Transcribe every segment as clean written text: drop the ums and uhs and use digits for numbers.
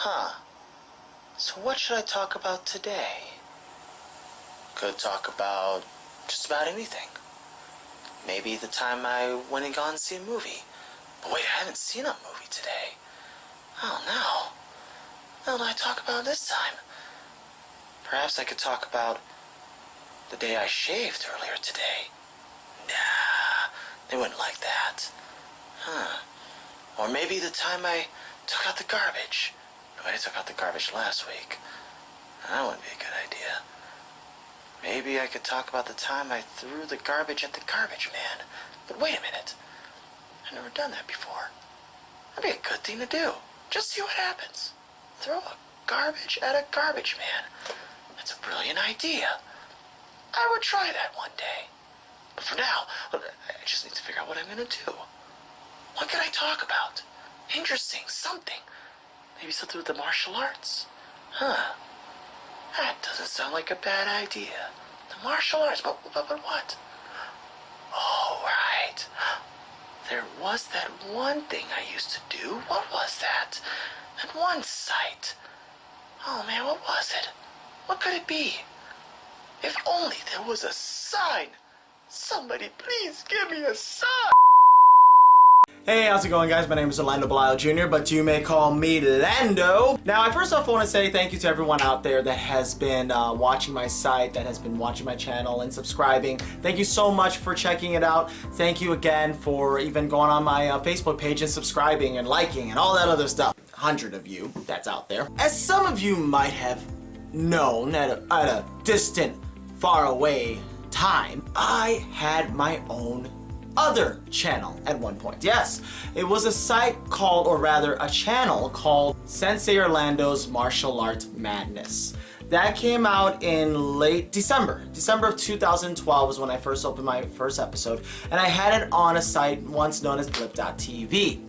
Huh. So what should I talk about today? Could talk about just about anything. Maybe the time I went and gone to see a movie. But wait, I haven't seen a movie today. Oh no. What will I talk about this time? Perhaps I could talk about the day I shaved earlier today. Nah, they wouldn't like that. Huh. Or maybe the time I took out the garbage. No, I took out the garbage last week. That wouldn't be a good idea. Maybe I could talk about the time I threw the garbage at the garbage man. But wait a minute. I've never done that before. That'd be a good thing to do. Just see what happens. Throw a garbage at a garbage man. That's a brilliant idea. I would try that one day. But for now, I just need to figure out what I'm going to do. What can I talk about? Interesting, something. Maybe something with the martial arts. Huh. That doesn't sound like a bad idea. The martial arts, but what? Oh, right. There was that one thing I used to do. What was that? That one site. Oh man, what was it? What could it be? If only there was a sign. Somebody please give me a sign. Hey, how's it going, guys? My name is Orlando Belial Jr., but you may call me Lando. Now, I first off want to say thank you to everyone out there that has been watching my site, that has been watching my channel and subscribing. Thank you so much for checking it out. Thank you again for even going on my Facebook page and subscribing and liking and all that other stuff. 100 of you that's out there. As some of you might have known at a distant, far away time, I had my own other channel at one point. Yes, it was a site called, or rather a channel called Sensei Orlando's Martial Art Madness. That came out in late December. December of 2012 was when I first opened my first episode, and I had it on a site once known as blip.tv.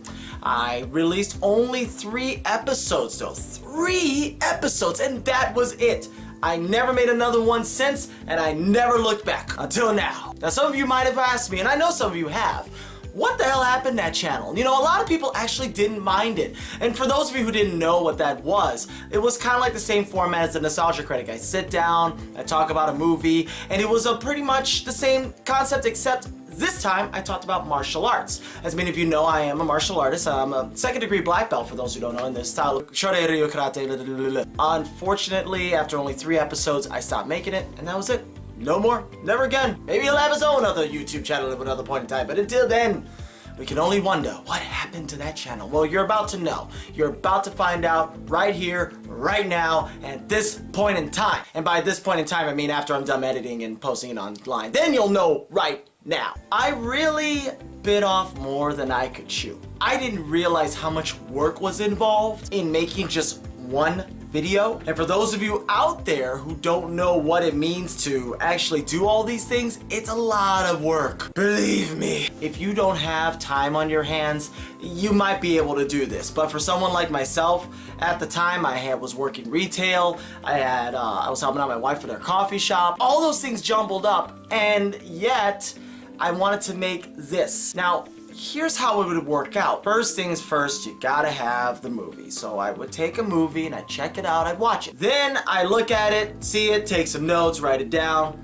I released only 3 episodes though. 3 episodes, and that was it. I never made another one since, and I never looked back until now. Now, some of you might have asked me, and I know some of you have, what the hell happened to that channel? You know, a lot of people actually didn't mind it. And for those of you who didn't know what that was, it was kind of like the same format as the Nostalgia Critic. I sit down, I talk about a movie, and it was pretty much the same concept, except this time I talked about martial arts. As many of you know, I am a martial artist. I'm a second-degree black belt, for those who don't know, in this style of Shorei-ryu karate. Unfortunately, after only 3 episodes, I stopped making it, and that was it. No more, never again. Maybe he'll have his own other YouTube channel at another point in time, but until then, we can only wonder what happened to that channel. Well, you're about to know. You're about to find out right here, right now, at this point in time. And by this point in time, I mean after I'm done editing and posting it online. Then you'll know right now. I really bit off more than I could chew. I didn't realize how much work was involved in making just one video. And for those of you out there who don't know what it means to actually do all these things, it's a lot of work. Believe me, if you don't have time on your hands, you might be able to do this. But for someone like myself, at the time I was working retail, I was helping out my wife with her coffee shop, all those things jumbled up, and yet I wanted to make this. Now, here's how it would work out. First things first, you gotta have the movie. So I would take a movie and I'd check it out, I'd watch it. Then I look at it, see it, take some notes, write it down.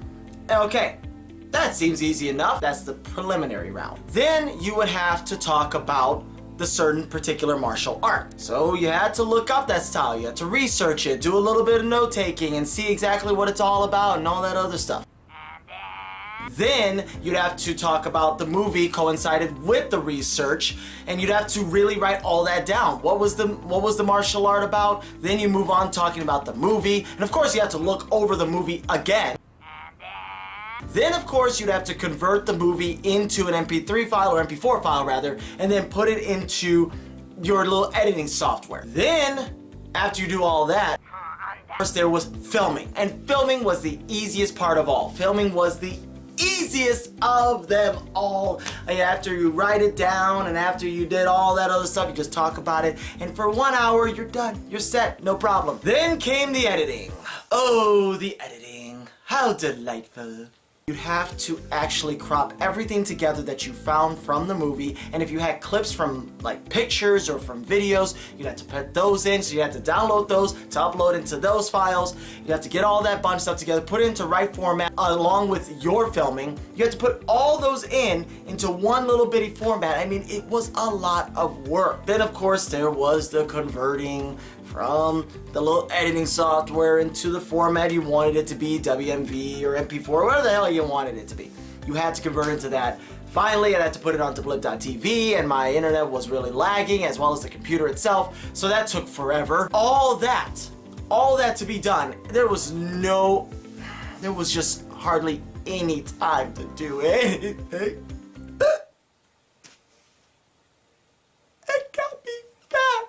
Okay, that seems easy enough. That's the preliminary round. Then you would have to talk about the certain particular martial art. So you had to look up that style, you had to research it, do a little bit of note taking and see exactly what it's all about and all that other stuff. Then you'd have to talk about the movie coincided with the research, and you'd have to really write all that down. What was the martial art about? Then you move on talking about the movie, and of course you have to look over the movie again. Then of course you'd have to convert the movie into an MP3 file, or MP4 file rather, and then put it into your little editing software. Then, after you do all that, first there was filming, and filming was the easiest part of all. Filming was the easiest of them all. After you write it down and after you did all that other stuff, you just talk about it, and for 1 hour you're done, you're set, no problem. Then came the editing. Oh, the editing, how delightful. You'd have to actually crop everything together that you found from the movie, and if you had clips from like pictures or from videos, you'd have to put those in, so you had to download those to upload into those files. You'd have to get all that bunch of stuff together, put it into right format along with your filming. You have to put all those into one little bitty format. I mean, it was a lot of work. Then of course there was the converting from the little editing software into the format you wanted it to be, WMV or MP4, whatever the hell you wanted it to be. You had to convert into that. Finally, I had to put it onto blip.tv, and my internet was really lagging, as well as the computer itself, so that took forever. All that to be done, there was just hardly any time to do anything. It got me fat.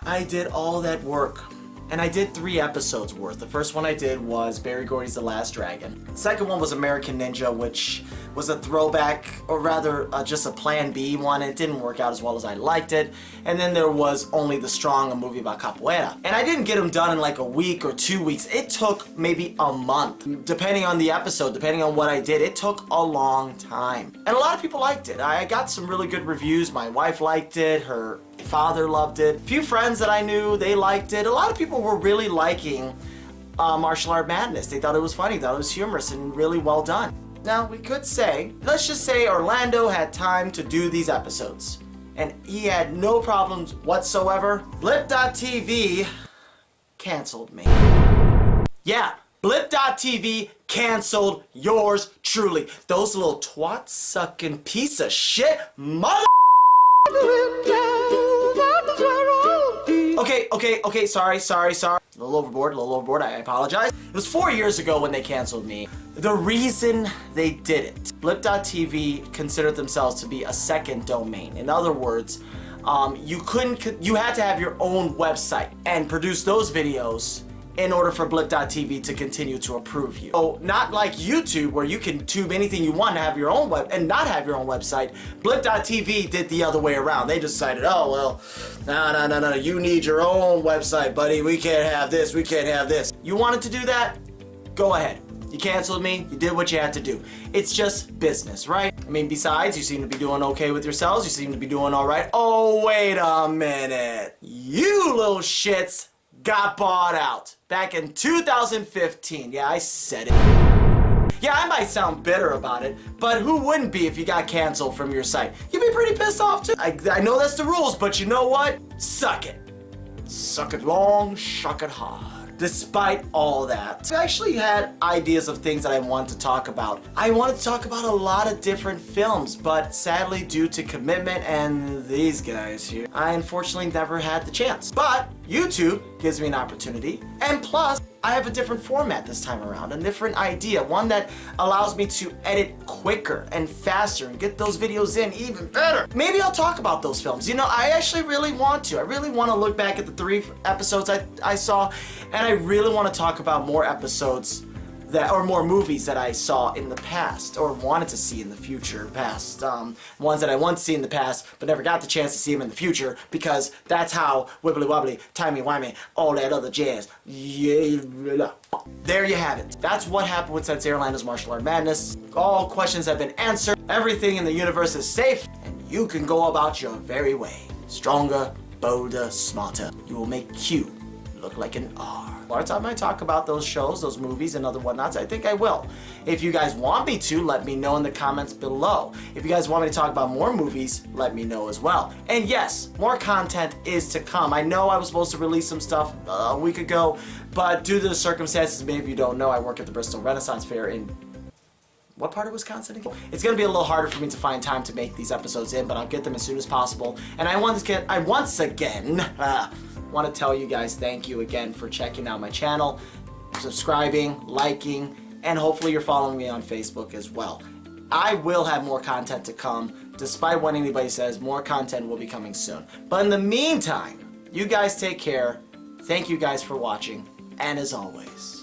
I did all that work, and I did 3 episodes worth. The first one I did was Barry Gordy's The Last Dragon. The second one was American Ninja, which was a throwback, or rather just a plan B one. It didn't work out as well as I liked it. And then there was Only the Strong, a movie about capoeira. And I didn't get them done in like a week or 2 weeks. It took maybe a month. Depending on the episode, depending on what I did, it took a long time. And a lot of people liked it. I got some really good reviews. My wife liked it. Her father loved it. A few friends that I knew, they liked it. A lot of people were really liking Martial Art Madness. They thought it was funny, thought it was humorous, and really well done. Now, we could say, let's just say Orlando had time to do these episodes, and he had no problems whatsoever. Blip.tv canceled me. Yeah, Blip.tv canceled yours truly. Those little twat-sucking piece of shit mother... Okay, sorry. A little overboard, I apologize. It was 4 years ago when they canceled me. The reason they did it, Blip.tv considered themselves to be a second domain. In other words, you had to have your own website and produce those videos in order for Blip.tv to continue to approve you. So, not like YouTube, where you can tube anything you want to have your own web and not have your own website. Blip.tv did the other way around. They decided, oh well, no, you need your own website, buddy. We can't have this, we can't have this. You wanted to do that? Go ahead. You canceled me, you did what you had to do. It's just business, right? I mean, besides, you seem to be doing okay with yourselves, you seem to be doing all right. Oh, wait a minute. You little shits got bought out back in 2015. Yeah, I said it. Yeah, I might sound bitter about it, but who wouldn't be if you got canceled from your site? You'd be pretty pissed off too. I know that's the rules, but you know what? Suck it. Suck it long, suck it hard. Despite all that, I actually had ideas of things that I wanted to talk about. I wanted to talk about a lot of different films, but sadly, due to commitment and these guys here, I unfortunately never had the chance. But YouTube gives me an opportunity, and plus, I have a different format this time around, a different idea, one that allows me to edit quicker and faster and get those videos in even better. Maybe I'll talk about those films. You know, I actually really want to. I really want to look back at the 3 episodes I saw, and I really want to talk about more episodes or more movies that I saw in the past or wanted to see in the future past. Ones that I want to see in the past but never got the chance to see them in the future because that's how wibbly wobbly, timey-wimey, all that other jazz. Yeah. There you have it. That's what happened with Sensei Orlando's Martial Art Madness. All questions have been answered. Everything in the universe is safe and you can go about your very way. Stronger, bolder, smarter. You will make Q look like an R. I might talk about those shows, those movies, and other whatnots. I think I will. If you guys want me to, let me know in the comments below. If you guys want me to talk about more movies, let me know as well. And yes, more content is to come. I know I was supposed to release some stuff a week ago, but due to the circumstances, maybe you don't know, I work at the Bristol Renaissance Fair in what part of Wisconsin again? It's gonna be a little harder for me to find time to make these episodes in, but I'll get them as soon as possible. And I once again want to tell you guys thank you again for checking out my channel, subscribing, liking, and hopefully you're following me on Facebook as well. I will have more content to come. Despite what anybody says, more content will be coming soon. But in the meantime, you guys take care. Thank you guys for watching, and as always,